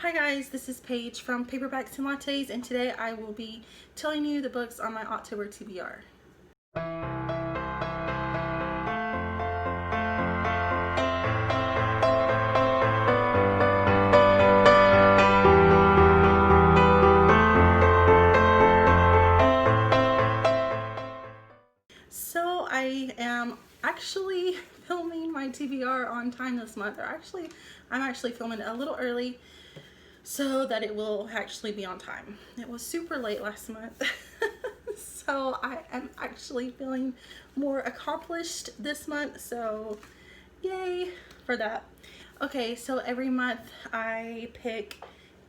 Hi guys, this is Paige from Paperbacks and Lattes, and today I will be telling you the books on my October TBR. So I am actually filming my TBR on time this month, or I'm actually filming a little early so that it will actually be on time. It was super late last month. So I am actually feeling more accomplished this month, so yay for that. Okay, so every month I pick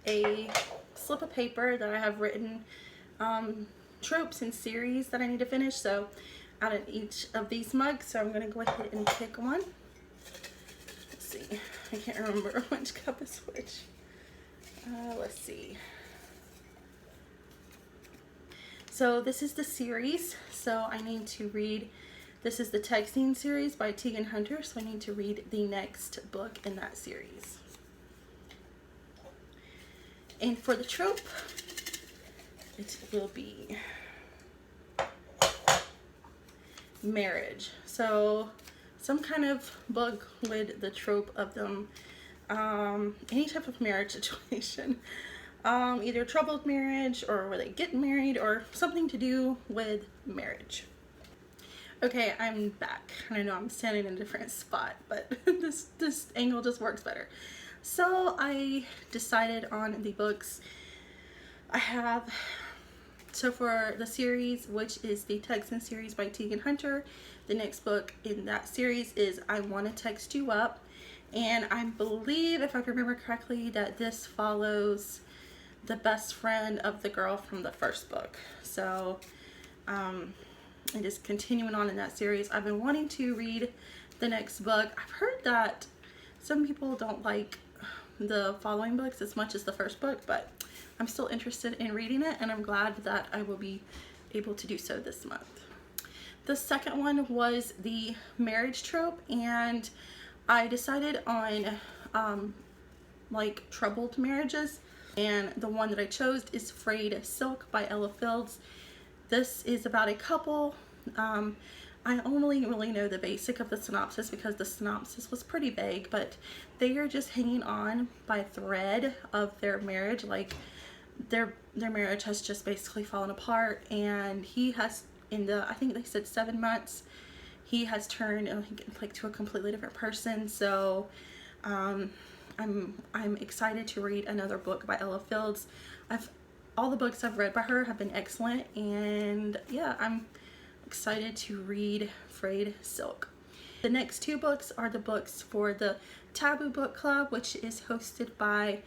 a slip of paper that I have written tropes and series that I need to finish, so out of each of these mugs. So I'm going to go ahead and pick one. Let's see, I can't remember which cup is which. Let's see. So this is the series, so I need to read, this is the Texting series by Tegan Hunter, so I need to read the next book in that series. And for the trope, it will be marriage. So some kind of book with the trope of them, any type of marriage situation. Either troubled marriage, or where they get married, or something to do with marriage. Okay, I'm back. I know I'm standing in a different spot, but this angle just works better. So I decided on the books I have. So for the series, which is the Texan series by Tegan Hunter, the next book in that series is I Want to Text You Up. And I believe, if I remember correctly, that this follows the best friend of the girl from the first book. So it is continuing on in that series. I've been wanting to read the next book. I've heard that some people don't like the following books as much as the first book, but I'm still interested in reading it, and I'm glad that I will be able to do so this month. The second one was the marriage trope, and I decided on like troubled marriages, and the one that I chose is Frayed Silk by Ella Fields. This is about a couple. I only really know the basic of the synopsis because the synopsis was pretty vague, but they are just hanging on by a thread of their marriage. Like their marriage has just basically fallen apart, and he has, in the, I think they said 7 months, he has turned like to a completely different person. So I'm excited to read another book by Ella Fields. All the books I've read by her have been excellent, and yeah, I'm excited to read Frayed Silk. The next two books are the books for the Taboo Book Club, which is hosted by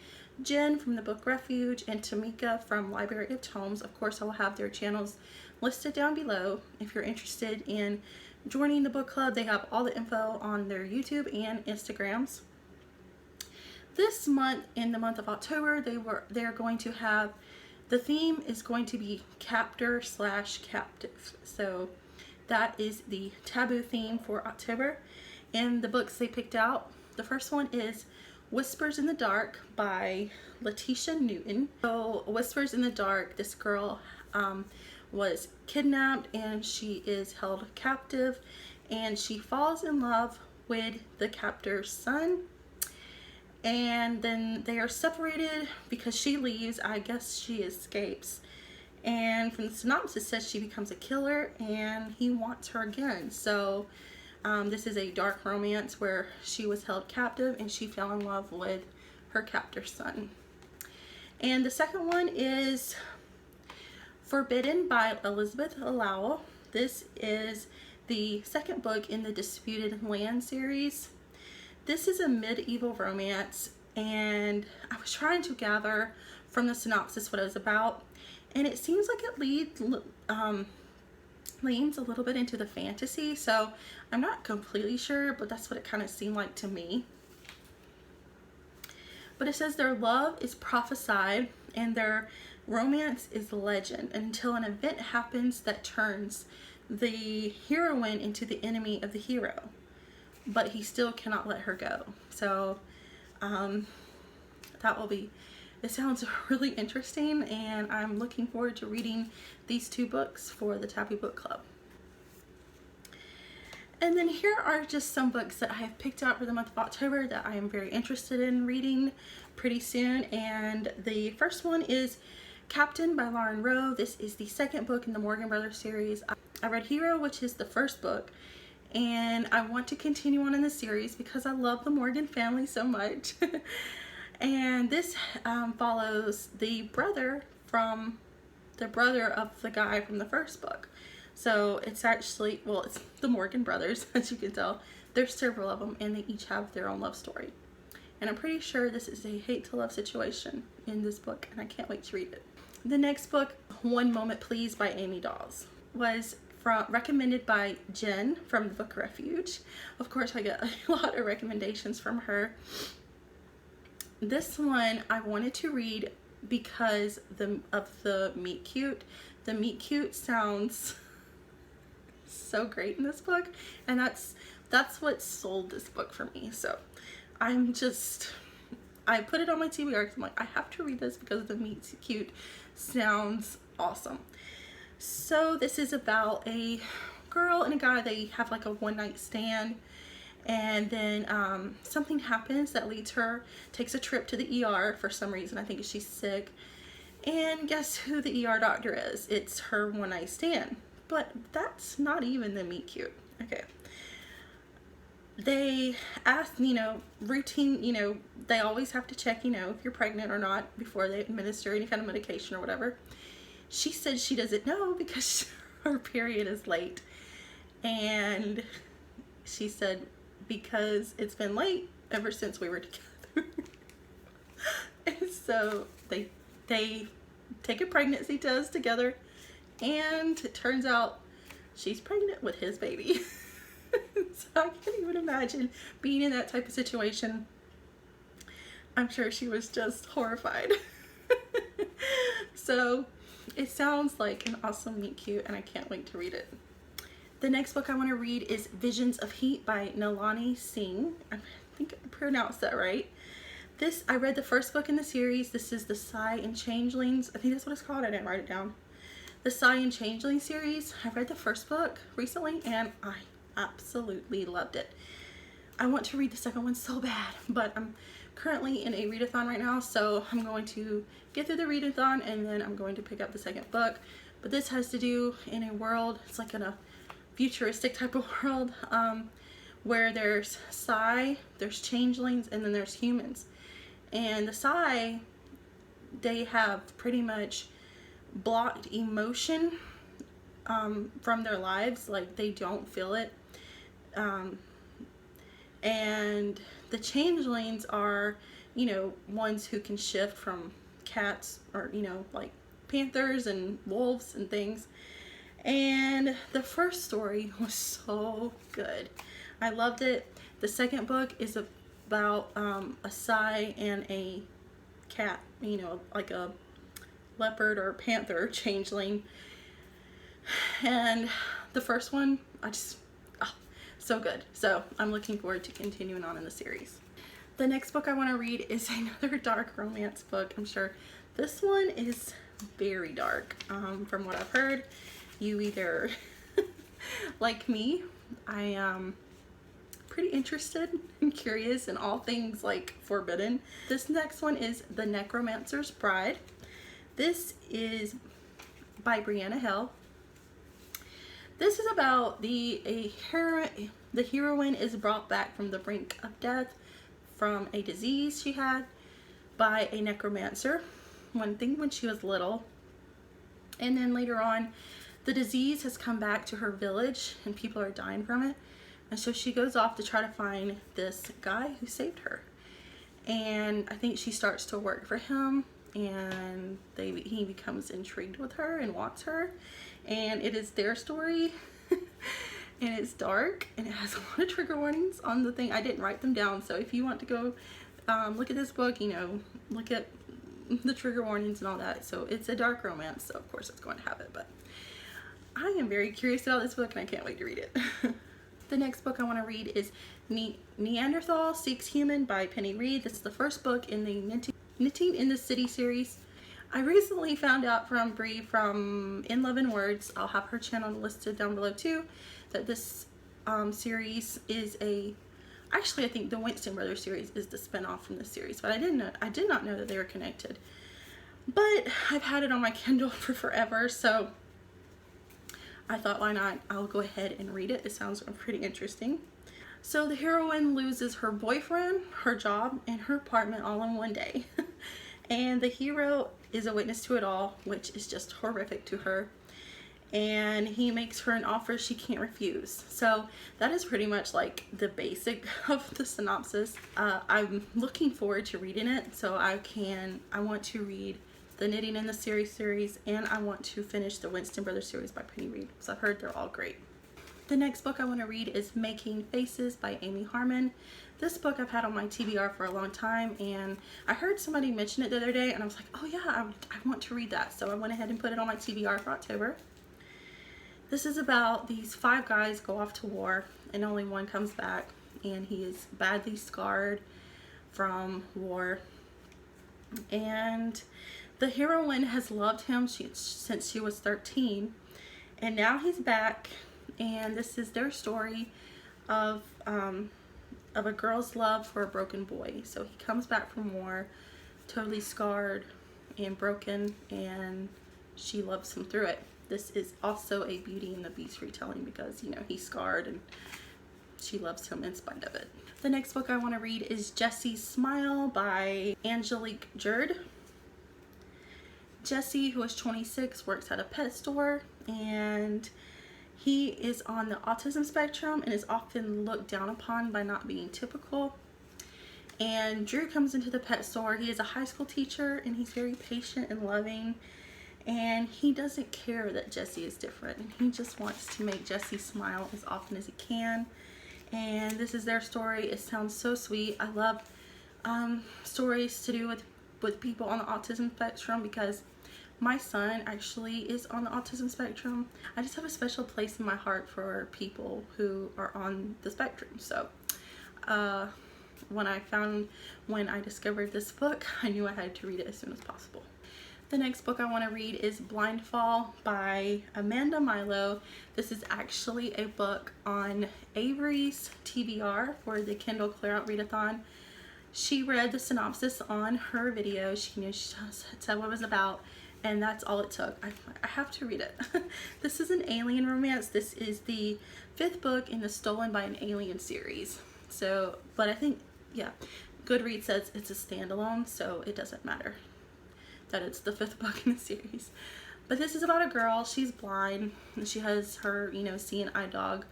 Jen from the Book Refuge and Tamika from Library of Tomes. Of course, I will have their channels listed down below. If you're interested in joining the book club, they have all the info on their YouTube and Instagrams. This month, in the month of October, they're going to have, the theme is going to be captor/captive. So that is the taboo theme for October. And the books they picked out, the first one is Whispers in the Dark by Letitia Newton. So Whispers in the Dark, this girl was kidnapped and she is held captive, and she falls in love with the captor's son. And then they are separated because she leaves. I guess she escapes. And from the synopsis, it says she becomes a killer and he wants her again. So this is a dark romance where she was held captive and she fell in love with her captor's son. And the second one is Forbidden by Elizabeth Lowell. This is the second book in the Disputed Land series. This is a medieval romance, and I was trying to gather from the synopsis what it was about, and it seems like it leans a little bit into the fantasy, so I'm not completely sure, but that's what it kind of seemed like to me. But it says their love is prophesied and their romance is legend until an event happens that turns the heroine into the enemy of the hero, but he still cannot let her go. So it sounds really interesting, and I'm looking forward to reading these 2 books for the Tappy Book Club. And then here are just some books that I have picked out for the month of October that I am very interested in reading pretty soon. And the first one is Captain by Lauren Rowe. This is the 2nd book in the Morgan Brothers series. I read Hero, which is the 1st book, and I want to continue on in the series because I love the Morgan family so much. And this follows the brother of the guy from the 1st book. So it's actually, well, it's the Morgan brothers, as you can tell. There's several of them, and they each have their own love story. And I'm pretty sure this is a hate to love situation in this book, and I can't wait to read it. The next book, One Moment Please by Amy Dawes, was recommended by Jen from the Book Refuge. Of course, I get a lot of recommendations from her. This one I wanted to read because of the meet cute. The meet cute sounds so great in this book, and that's what sold this book for me. So I put it on my TBR because I'm like, I have to read this because the meet cute sounds awesome. So this is about a girl and a guy. They have like a one-night stand, and then something happens that takes a trip to the ER for some reason. I think she's sick, and guess who the ER doctor is? It's her one-night stand. But that's not even the meet cute. Okay. They ask, routine, they always have to check, if you're pregnant or not before they administer any kind of medication or whatever. She said she doesn't know because her period is late. And she said because it's been late ever since we were together. And so they take a pregnancy test together. And it turns out she's pregnant with his baby. So I can't even imagine being in that type of situation. I'm sure she was just horrified. So it sounds like an awesome meet cute, and I can't wait to read it. The next book I want to read is Visions of Heat by Nalani Singh. I think I pronounced that right. I read the 1st book in the series. This is The Sigh and Changelings. I think that's what it's called. I didn't write it down. The Sigh and Changeling series. I read the 1st book recently, and I absolutely loved it. I want to read the 2nd one so bad, but I'm currently in a readathon right now, so I'm going to get through the readathon, and then I'm going to pick up the 2nd book. But this has to do in a world, it's like in a futuristic type of world, where there's Sigh, there's changelings, and then there's humans. And the Sigh, they have pretty much blocked emotion from their lives. Like, they don't feel it. And the changelings are, ones who can shift from cats or, like panthers and wolves and things. And the 1st story was so good. I loved it. The 2nd book is about a Sigh and a cat, like a leopard or panther changeling. And the 1st one, so good. So I'm looking forward to continuing on in the series. The next book I want to read is another dark romance book. I'm sure this one is very dark. From what I've heard, you either like me, I am pretty interested and curious in all things like forbidden. This next one is The Necromancer's Bride. This is by Brianna Hill. This is about the heroine is brought back from the brink of death from a disease she had by a necromancer. One thing when she was little, and then later on the disease has come back to her village and people are dying from it, and so she goes off to try to find this guy who saved her. And I think she starts to work for him, and he becomes intrigued with her and wants her, and it is their story. And it's dark, and it has a lot of trigger warnings on the thing. I didn't write them down, so if you want to go look at this book, look at the trigger warnings and all that. So it's a dark romance, so of course it's going to have it, but I am very curious about this book, and I can't wait to read it. The next book I want to read is Neanderthal Seeks Human by Penny Reed. This is the 1st book in the Knitting in the City series. I recently found out from Brie from In Love and Words, I'll have her channel listed down below too, that this series is actually I think the Winston Brothers series is the spinoff from this series, but I did not know that they were connected. But I've had it on my Kindle for forever, so I thought, why not? I'll go ahead and read it. It sounds pretty interesting. So the heroine loses her boyfriend, her job, and her apartment all in one day. And the hero is a witness to it all, which is just horrific to her. And he makes her an offer she can't refuse. So that is pretty much like the basic of the synopsis. I'm looking forward to reading it, so I want to read the Knitting in the series, and I want to finish the Winston Brothers series by Penny Reed, because I've heard they're all great. The next book I want to read is Making Faces by Amy Harmon. This book I've had on my TBR for a long time, and I heard somebody mention it the other day, and I was like, oh yeah, I want to read that. So I went ahead and put it on my TBR for October. This is about these 5 guys go off to war, and only one comes back, and he is badly scarred from war. And the heroine has loved him since she was 13, and now he's back, and this is their story of a girl's love for a broken boy. So he comes back from war, totally scarred and broken, and she loves him through it. This is also a Beauty and the Beast retelling because, you know, he's scarred and she loves him in spite of it. The next book I want to read is Jesse's Smile by Angelique Jerd. Jesse, who is 26, works at a pet store, and he is on the autism spectrum and is often looked down upon by not being typical. And Drew comes into the pet store. He is a high school teacher, and he's very patient and loving, and he doesn't care that Jesse is different, and he just wants to make Jesse smile as often as he can. And this is their story. It sounds so sweet. I love stories to do with people on the autism spectrum, because my son actually is on the autism spectrum. I just have a special place in my heart for people who are on the spectrum. So when I discovered this book, I knew I had to read it as soon as possible. The next book I want to read is Blindfall by Amanda Milo. This is actually a book on Avery's TBR for the Kindle Clear Out Readathon. She read the synopsis on her video. She knew, she said what it was about, and that's all it took. I have to read it. This is an alien romance. This is the 5th book in the Stolen by an Alien series. So, but I think, yeah, Goodreads says it's a standalone, so it doesn't matter that it's the 5th book in the series. But this is about a girl. She's blind, and she has her, you know, seeing eye dog,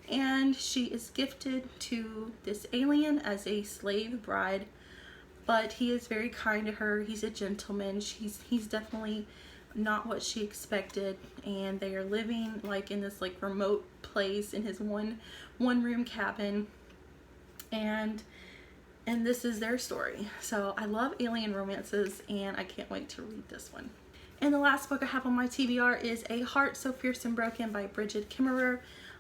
and she is gifted to this alien as a slave bride. But he is very kind to her. He's a gentleman. He's definitely not what she expected, and they are living like in this like remote place in his one room cabin, and this is their story. So I love alien romances, and I can't wait to read this one. And the last book I have on my TBR is A Heart So Fierce and Broken by Bridget Kimmerer.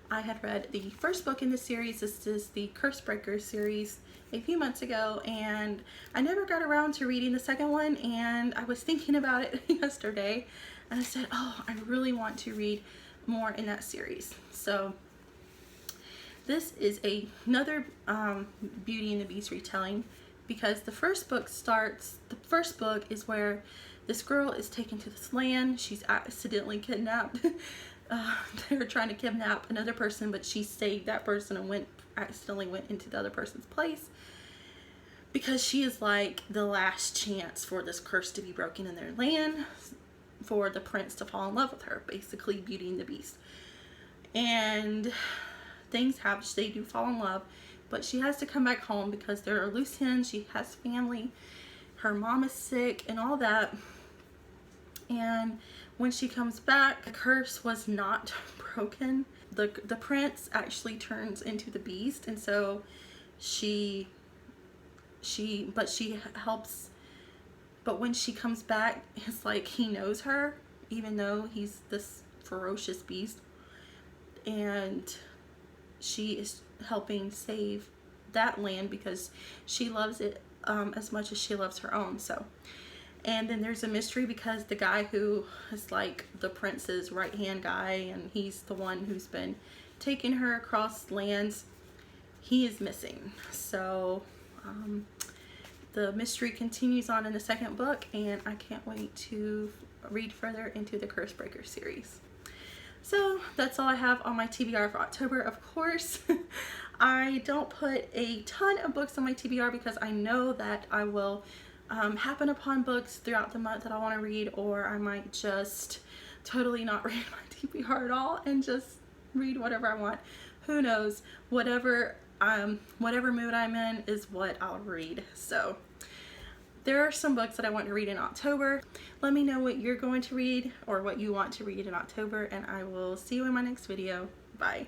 I had read the 1st book in the series. This is the Curse Breakers series a few months ago, and I never got around to reading the 2nd one, and I was thinking about it yesterday, and I said, oh, I really want to read more in that series. So this is another Beauty and the Beast retelling, because the 1st book is where this girl is taken to this land. She's accidentally kidnapped. They were trying to kidnap another person, but she saved that person and accidentally went into the other person's place, because she is like the last chance for this curse to be broken in their land, for the prince to fall in love with her, basically Beauty and the Beast. And things happen. They do fall in love, but she has to come back home because there are loose ends. She has family. Her mom is sick and all that. And when she comes back, the curse was not broken. The prince actually turns into the beast, and so she helps. But when she comes back, it's like he knows her, even though he's this ferocious beast, and she is helping save that land because she loves it as much as she loves her own. So, and then there's a mystery because the guy who is like the prince's right-hand guy, and he's the one who's been taking her across lands, he is missing. So the mystery continues on in the second book, and I can't wait to read further into the Cursebreaker series. So that's all I have on my TBR for October. Of course, I don't put a ton of books on my TBR because I know that I will happen upon books throughout the month that I want to read, or I might just totally not read my TBR at all and just read whatever I want. Who knows? Whatever mood I'm in is what I'll read. So there are some books that I want to read in October. Let me know what you're going to read or what you want to read in October, and I will see you in my next video. Bye.